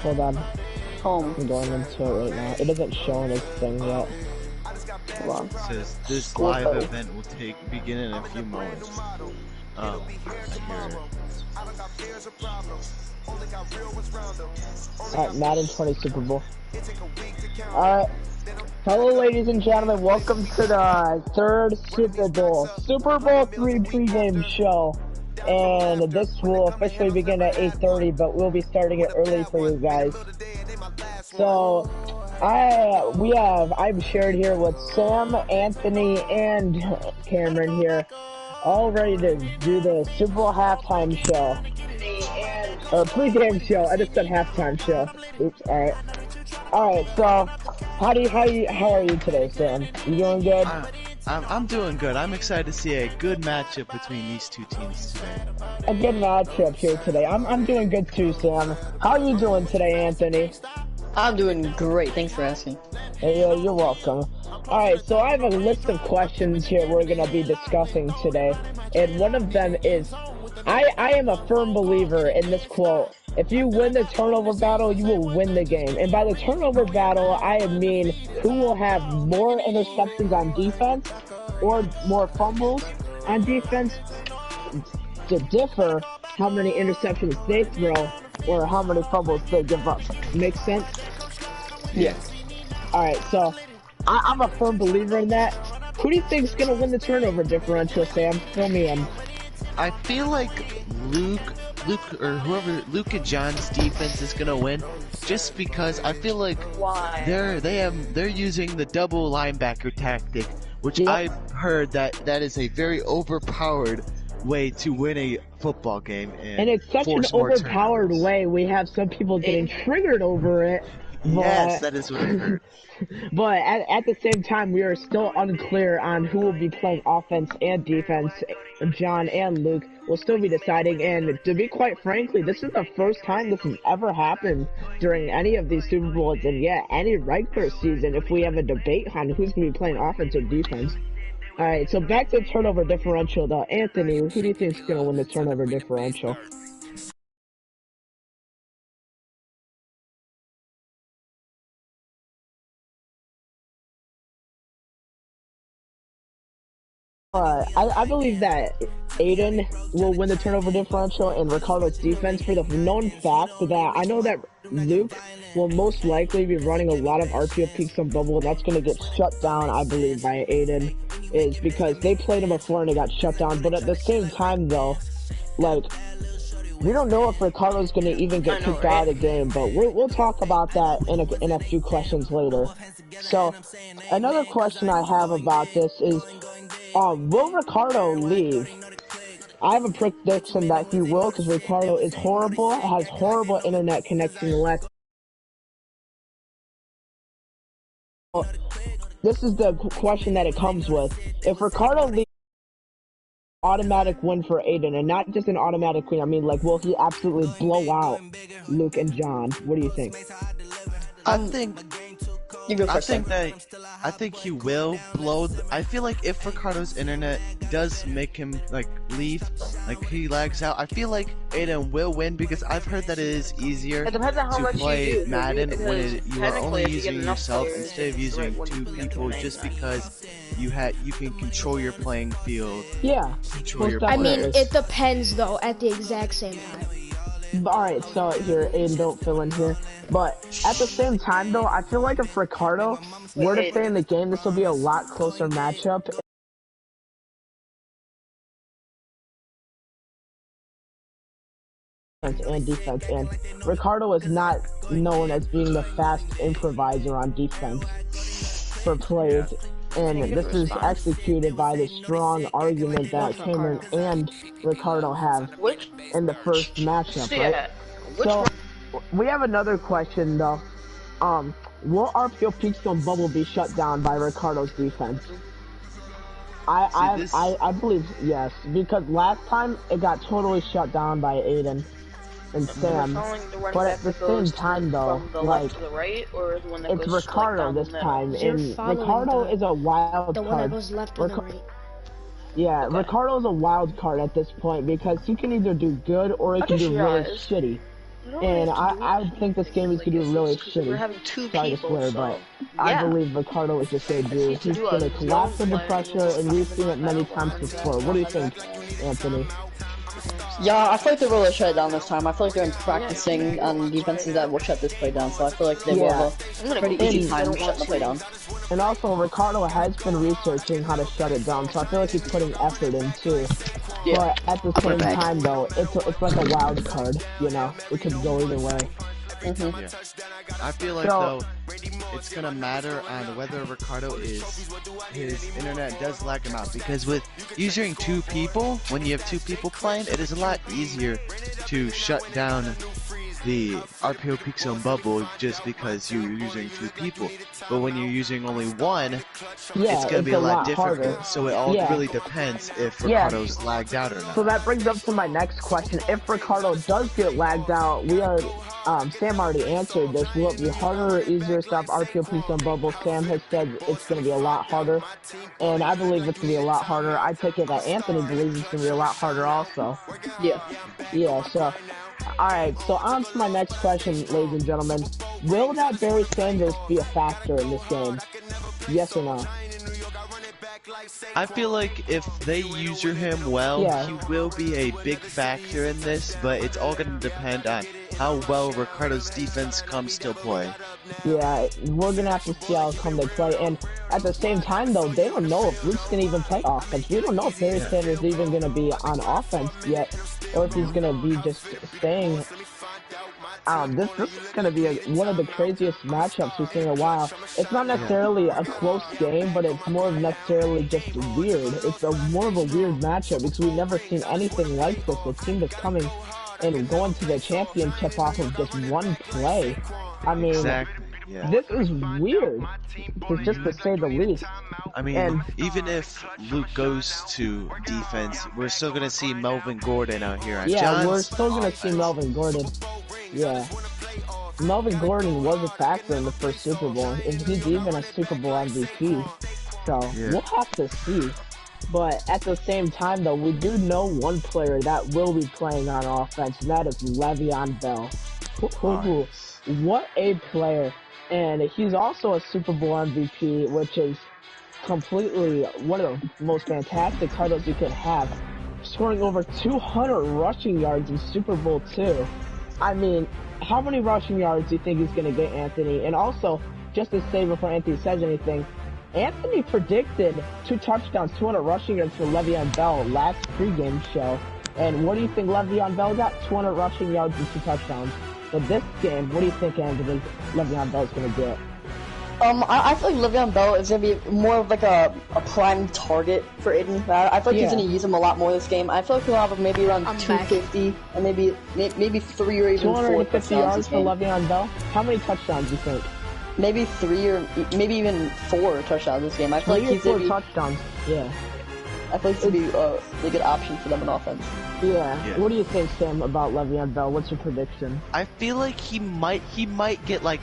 Hold on. Home. I'm going into it right now. It doesn't show anything yet. Hold on. It says this live event will begin in a few moments. Alright, Madden 20 Super Bowl. Alright. Hello ladies and gentlemen, welcome to the third Super Bowl. Super Bowl 3 pregame show. And this will officially begin at 8:30, but we'll be starting it early for you guys. So, I'm shared here with Sam, Anthony, and Cameron here, all ready to do the Super Bowl halftime show. Or pregame show. I just said halftime show. Oops. All right. So, how are you today, Sam? You doing good? I'm doing good. I'm excited to see a good matchup between these two teams today. A good matchup here today. I'm doing good too, Sam. How are you doing today, Anthony? I'm doing great. Thanks for asking. Hey, you're welcome. Alright, so I have a list of questions here we're going to be discussing today. And one of them is, I am a firm believer in this quote. If you win the turnover battle, you will win the game. And by the turnover battle, I mean who will have more interceptions on defense or more fumbles on defense to differ how many interceptions they throw or how many fumbles they give up. Make sense? Yeah. Alright, so I'm a firm believer in that. Who do you think's gonna win the turnover differential, Sam? Fill me in. I feel like Luke and John's defense is gonna win, just because I feel like they're using the double linebacker tactic, which Yep. I've heard that is a very overpowered way to win a football game and it's such an overpowered way. We have some people getting triggered over it. Yes, that is what I heard. But at the same time, we are still unclear on who will be playing offense and defense. John and Luke will still be deciding, and to be quite frankly, this is the first time this has ever happened during any of these Super Bowls, and any regular season, if we have a debate on who's going to be playing offense or defense. Alright, so back to the turnover differential, though. Anthony, who do you think is going to win the turnover differential? I believe that Aiden will win the turnover differential and Ricardo's defense for the known fact that I know that Luke will most likely be running a lot of RPO peaks on bubble, and that's going to get shut down, I believe, by Aiden, is because they played him before and it got shut down. But at the same time, though, like, we don't know if Ricardo's going to even get kicked out of the game, but we'll talk about that in a few questions later. So, another question I have about this is, will Ricardo leave? I have a prediction that he will, because Ricardo is horrible, has horrible internet connection left. This is the question that it comes with. If Ricardo leaves, automatic win for Aiden, and not just an automatic win, I mean, like, will he absolutely blow out Luke and John? What do you think? I think he will blow. I feel like if Ricardo's internet does make him like leave, like he lags out, I feel like Aiden will win, because I've heard that it is easier to play Madden when you are only using yourself instead of using two people, just because you can control your playing field. Yeah. I mean, it depends though at the exact same time. Alright, so here, Aiden, don't fill in here. But at the same time, though, I feel like if Ricardo were to stay in the game, this will be a lot closer matchup. And defense, and Ricardo is not known as being the fast improviser on defense for plays. And this is executed by the strong argument that Cameron and Ricardo have in the first matchup, right? So, we have another question, though. Will RPO peaks on bubble be shut down by Ricardo's defense? I believe yes, because last time it got totally shut down by Aiden and Sam, but at the same time though, like, it's Ricardo this time, and Ricardo is a wild card. The one that goes left or right. Yeah, Ricardo's a wild card at this point, because he can either do good or he can do really shitty. And I think this game is going to be really shitty. We're having two Sorry to people, swear, so but yeah. I believe Ricardo is just going to do. He's going to collapse under pressure, and we've seen it many times before. What do you think, Anthony? Yeah, I feel like they will shut it down this time. I feel like they're practicing on defenses that will shut this play down, so I feel like they will have a pretty easy time shutting the play down. And also, Ricardo has been researching how to shut it down, so I feel like he's putting effort in too. Yeah. But at the same time, though, it's like a wild card, you know? It could go either way. Yeah. I feel like though it's gonna matter on whether Ricardo his internet does lag him out, because with using two people, when you have two people playing, it is a lot easier to shut down the RPO peak zone bubble just because you're using two people. But when you're using only one, it's gonna be a lot different. Harder. So it all really depends if Ricardo's lagged out or not. So that brings up to my next question. If Ricardo does get lagged out, we are Sam already answered this. Will it be harder or easier to stop RPO peak zone bubble? Sam has said it's going to be a lot harder, and I believe it's going to be a lot harder. I take it that Anthony believes it's going to be a lot harder also. Yeah. Yeah, so, alright, so on to my next question, ladies and gentlemen. Will that Barry Sanders be a factor in this game? Yes or no? I feel like if they user him well, he will be a big factor in this, but it's all going to depend on how well Ricardo's defense comes to play. Yeah, we're going to have to see how come they play, and at the same time, though, they don't know if Luke's going to even play offense. We don't know if Barry Sanders is even going to be on offense yet, or if he's going to be just staying. This is going to be one of the craziest matchups we've seen in a while. It's not necessarily a close game, but it's more of necessarily just weird. It's more of a weird matchup because we've never seen anything like this. A team that's coming and going to the championship off of just one play. I mean, this is weird, just to say the least. I mean, even if Luke goes to defense, we're still going to see Melvin Gordon out here on John's we're still going to see Melvin Gordon. Yeah. Melvin Gordon was a factor in the first Super Bowl, and he's even a Super Bowl MVP. So, we'll have to see. But at the same time, though, we do know one player that will be playing on offense, and that is Le'Veon Bell. What a player. And he's also a Super Bowl MVP, which is completely one of the most fantastic titles you could have. Scoring over 200 rushing yards in Super Bowl II. I mean, how many rushing yards do you think he's going to get, Anthony? And also, just to say before Anthony says anything, Anthony predicted 2 touchdowns, 200 rushing yards for Le'Veon Bell last pregame show. And what do you think Le'Veon Bell got? 200 rushing yards and 2 touchdowns. But this game, what do you think, Anthony, Le'Veon Bell's going to get? I feel like Le'Veon Bell is going to be more of like a prime target for Aiden. I feel like he's going to use him a lot more this game. I feel like he'll have maybe around 250 and maybe 3 or even 4 250 yards for Le'Veon Bell? How many touchdowns do you think? Maybe 3 or maybe even 4 touchdowns this game. I feel like he's 4 touchdowns, I feel like he's going to be a really good option for them in offense. Yeah. What do you think, Sam, about Le'Veon Bell? What's your prediction? I feel like he might get like,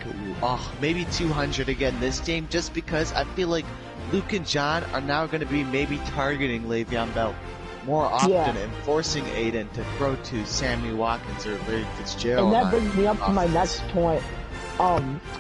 maybe 200 again this game, just because I feel like Luke and John are now going to be maybe targeting Le'Veon Bell more often and forcing Aiden to throw to Sammy Watkins or Larry Fitzgerald. And that brings me up to my next point.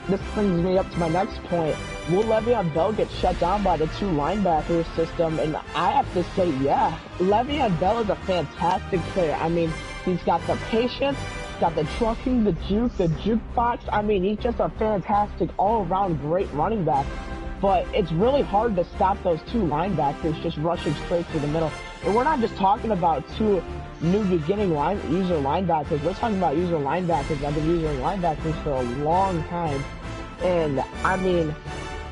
This brings me up to my next point. Will Le'Veon Bell get shut down by the 2 linebacker system? And I have to say, yeah. Le'Veon Bell is a fantastic player. I mean, he's got the patience, he's got the trucking, the jukebox. I mean, he's just a fantastic, all-around great running back. But it's really hard to stop those 2 linebackers just rushing straight through the middle. And we're not just talking about 2 new beginning user linebackers. We're talking about user linebackers that have been using linebackers for a long time. And, I mean,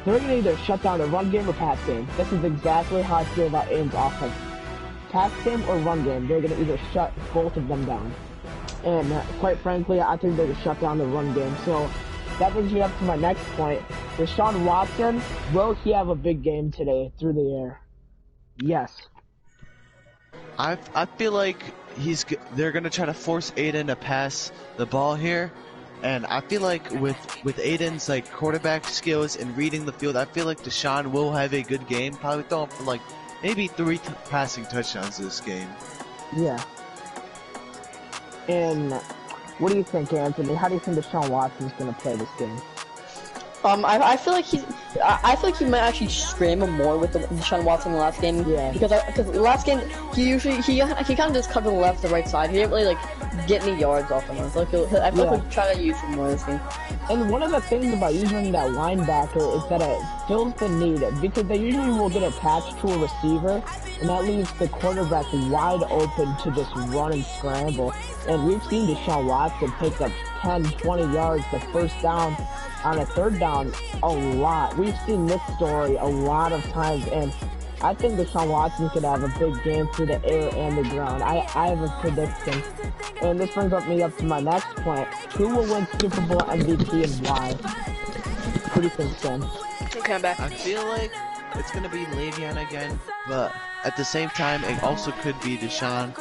they're going to either shut down the run game or pass game. This is exactly how I feel about Aiden's offense. Pass game or run game, they're going to either shut both of them down. And, quite frankly, I think they're going to shut down the run game. So, that brings me up to my next point. Deshaun Watson, will he have a big game today through the air? Yes. I feel like they're gonna try to force Aiden to pass the ball here, and I feel like with Aiden's like quarterback skills and reading the field, I feel like Deshaun will have a good game. Probably throwing for like maybe 3 passing touchdowns this game. Yeah. And What do you think, Anthony? How do you think Deshaun Watson's gonna play this game? I feel like I feel like he might actually scramble more with the Deshaun Watson in the last game. Yeah. Because the last game he kind of just covered the left, the right side. He didn't really like get any yards off him. I feel like he'll try to use him more this game. And one of the things about using that linebacker is that it fills the need, because they usually will get attached to a receiver, and that leaves the quarterback wide open to just run and scramble. And we've seen Deshaun Watson pick up 10, 20 yards the first down on a third down a lot. We've seen this story a lot of times, and I think Deshaun Watson could have a big game through the air and the ground. I have a prediction. And this brings me up to my next point. Who will win Super Bowl MVP and why? What do you think, Sam? Okay, I'm back. I feel like it's gonna be Le'Veon again, but at the same time, it also could be Deshaun.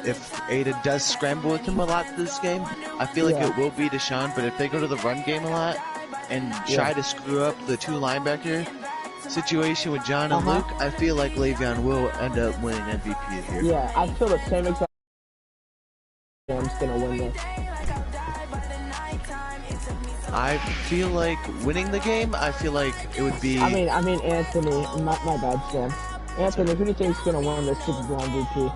If Aiden does scramble with him a lot this game, I feel like it will be Deshaun, but if they go to the run game a lot and try to screw up the two linebacker situation with John and Luke, I feel like Le'Veon will end up winning MVP here. Yeah, I feel the same exact. Sam's gonna win this. I feel like winning the game. I feel like it would be. I mean, Anthony. My bad, Sam. Anthony, who do you think is gonna win the Super Bowl MVP?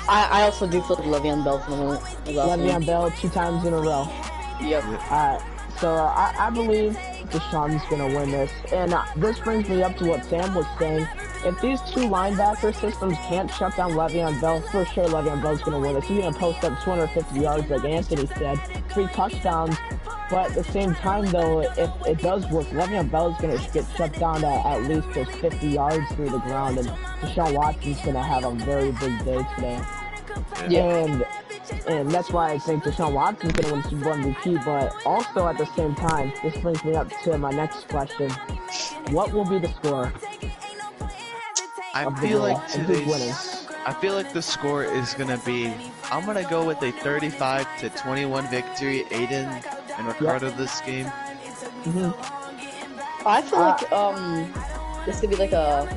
I also do feel like Le'Veon Bell's gonna win it. Le'Veon Bell 2 times in a row. Yep. Alright, so I believe Deshaun's gonna win this, and this brings me up to what Sam was saying. If these two linebacker systems can't shut down Le'Veon Bell, for sure Le'Veon Bell's gonna win this. He's gonna post up 250 yards like Anthony said, 3 touchdowns, but at the same time though, if it does work, Le'Veon Bell's gonna get shut down to at least those 50 yards through the ground, and Deshaun Watson's gonna have a very big day today. Yeah. And that's why I think Deshaun Watson's gonna win Super Bowl MVP, but also at the same time, this brings me up to my next question. What will be the score? I feel like the score is gonna be. I'm gonna go with a 35-21 victory. Aiden and Ricardo this game. I feel like this could be like I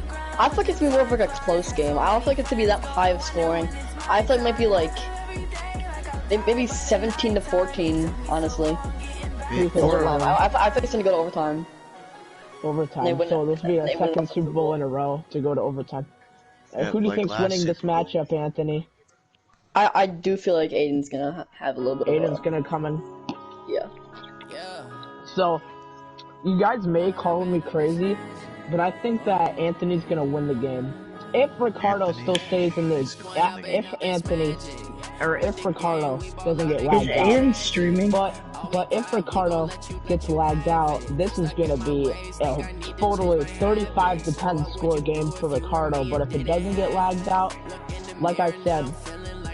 feel like it's gonna be more of like a close game. I don't feel like it's gonna be that high of scoring. I feel like it might be like maybe 17-14, honestly. I think it's gonna go to overtime. Overtime. So this will be a second Super Bowl in a row to go to overtime. Who do you think's winning this matchup, Anthony? I do feel like Aiden's gonna have a little bit. Aiden's gonna come in. Yeah. So you guys may call me crazy, but I think that Anthony's gonna win the game. If Ricardo still stays in this, if Ricardo doesn't get lagged out. Is Aiden streaming? But if Ricardo gets lagged out, this is gonna be a totally 35-10 score game for Ricardo. But if it doesn't get lagged out, like I said,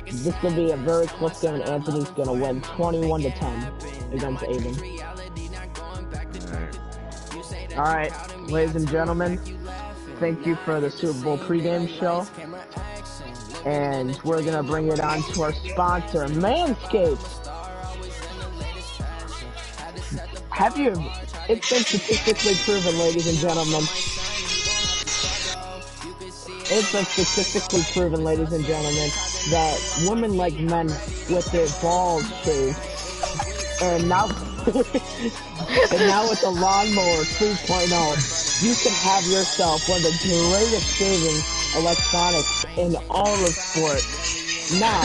this is gonna be a very close game, and Anthony's gonna win 21-10 against Aiden. All right, ladies and gentlemen, thank you for the Super Bowl pregame show. And we're gonna bring it on to our sponsor, Manscaped. It's been statistically proven, ladies and gentlemen. It's been statistically proven, ladies and gentlemen, that women like men with their balls shaved. And now, with the lawnmower 3.0, you can have yourself one of the greatest shaving electronics in all of sports. Now,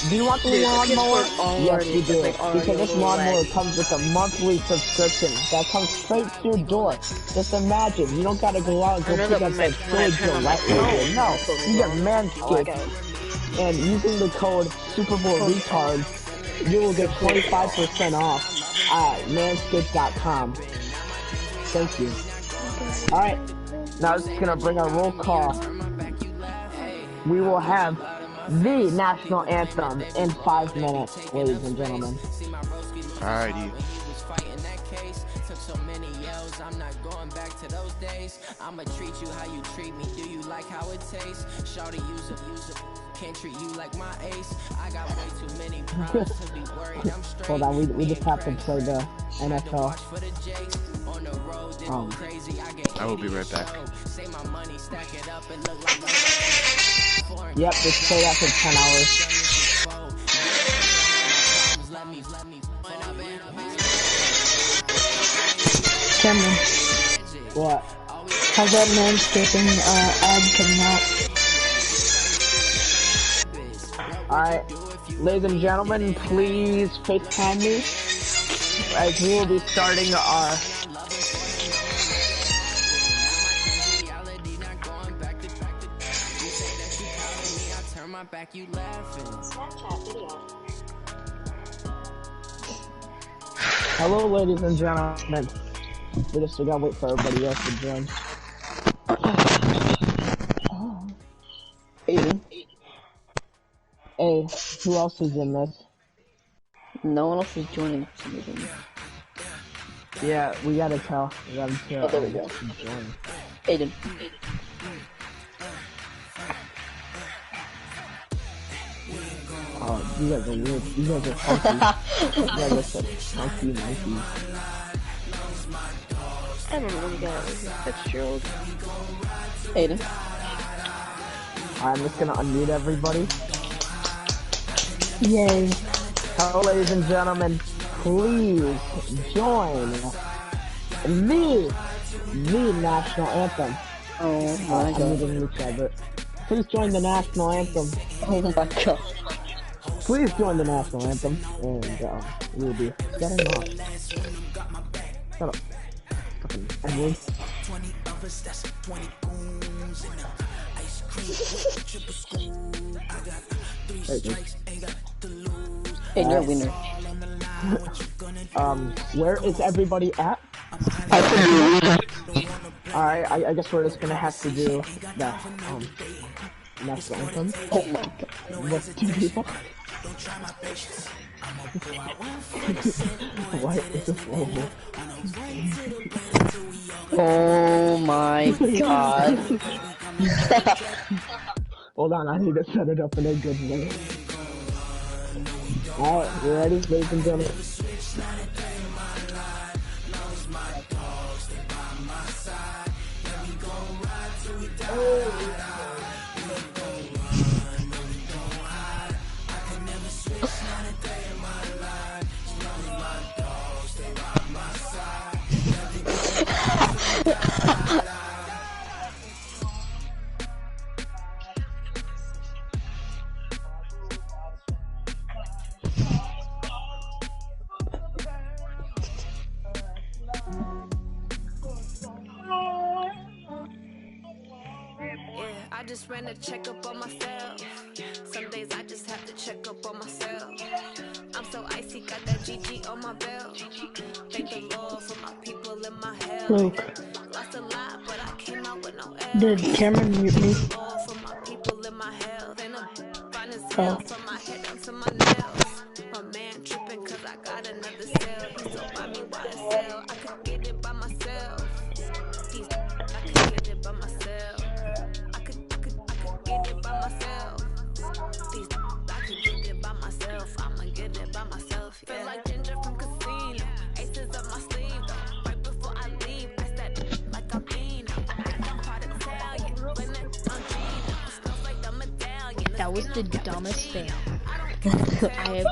do you want the lawnmower? Yes, you do. Because this lawnmower comes with a monthly subscription that comes straight to your door. Just imagine, you don't gotta go out and go pick up that big Gillette. No, you get Manscaped. And using the code SuperBowlRetards, you will get 25% off at manscaped.com. Thank you. Alright, now this is gonna bring our roll call. We will have the national anthem in 5 minutes, ladies and gentlemen. Alrighty. I'm not going back to those days. I'ma treat you how you treat me. Do you like how it tastes? Shawty, use it. Can't treat you like my ace. I got way too many problems to be worried. I'm straight. Hold on, we just have to play the NFL. I will be right back. Yep, just play that for 10 hours. Cameron, What? how's that manscaping ad coming out? Alright, ladies and gentlemen, please FaceTime me as we will be starting our... Hello, ladies and gentlemen. We gotta wait for everybody else to join. Aiden. Hey, who else is in this? No one else is joining. Yeah, we gotta tell. We gotta tell. Oh, there we go. To join. Aiden. Oh, you guys are weird. You guys are funky. You guys are such funky monkeys. I don't know what you got. That's true. Aiden. I'm just gonna unmute everybody. Yay. Hello, ladies and gentlemen. Please join the national anthem. Oh my I'm god. moving each other. Please join the national anthem. Oh my god. Please join the national anthem, and we'll be setting off. Shut up. Fucking Edward. Hey, you're a winner. Where is everybody at? Alright, I guess we're just gonna have to do the national anthem. Oh my god. Let's do that. Why is this horrible? Oh my god. Hold on, I need to set it up in a good way. Alright, you ready, ladies and gentlemen? I just ran a checkup on myself. Some days I just have to check up on myself. I'm so icy, got that GG on my belt. Thank the Lord for my people in my hell. Luke, Lost a lot, but I came out with no did Cameron mute me? for my people in my hell. Then I'm fine as hell from my head down to my nails. My man tripping cause I got another cell. He so buy me why to sell. I could get it by myself. I could get it by myself. I could get it by myself. I could get it by myself. I'ma get it by myself. Yeah. Feel like Ginger from Casino. Aces up my sleeve though. Right before I leave, that's that like I'm Eno. I'm part Italian. When it's on Gino. Smells like the medallion. That was the dumbest thing I have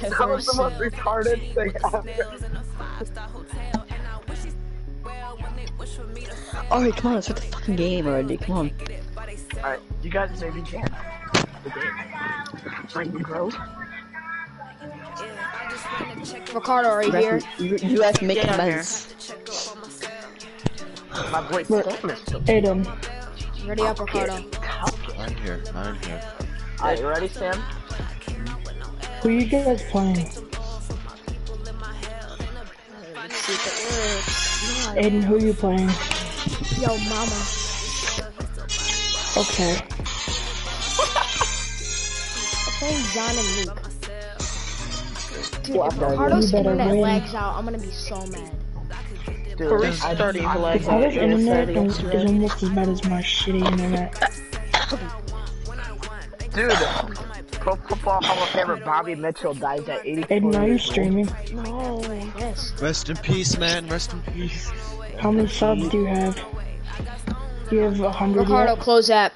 That ever was the most seen. retarded thing ever. Alright, come on, let's start the fucking game already. Come on. Alright, you guys maybe can. Bring the growth. Ricardo, are you here? You guys make amends. My boy Sam is still. Aiden, Ready up, Ricardo. I'm here. Alright, you ready, Sam? who you guys playing? Aiden, who you playing? Yo, mama. Okay. I'm playing John and Luke. Dude, Well, if I'm Ricardo's You better internet win. lags out, I'm gonna be so mad. Dude, For restarting the lag. Ricardo's internet is almost as bad as my shitty internet. Dude, Pro Football Hall of Famer Bobby Mitchell dies at 84 Aiden, are you years old. streaming? No, yes. Rest in peace, man. Rest in peace. How many subs do you have? Do you have 100 Ricardo, yet? close app.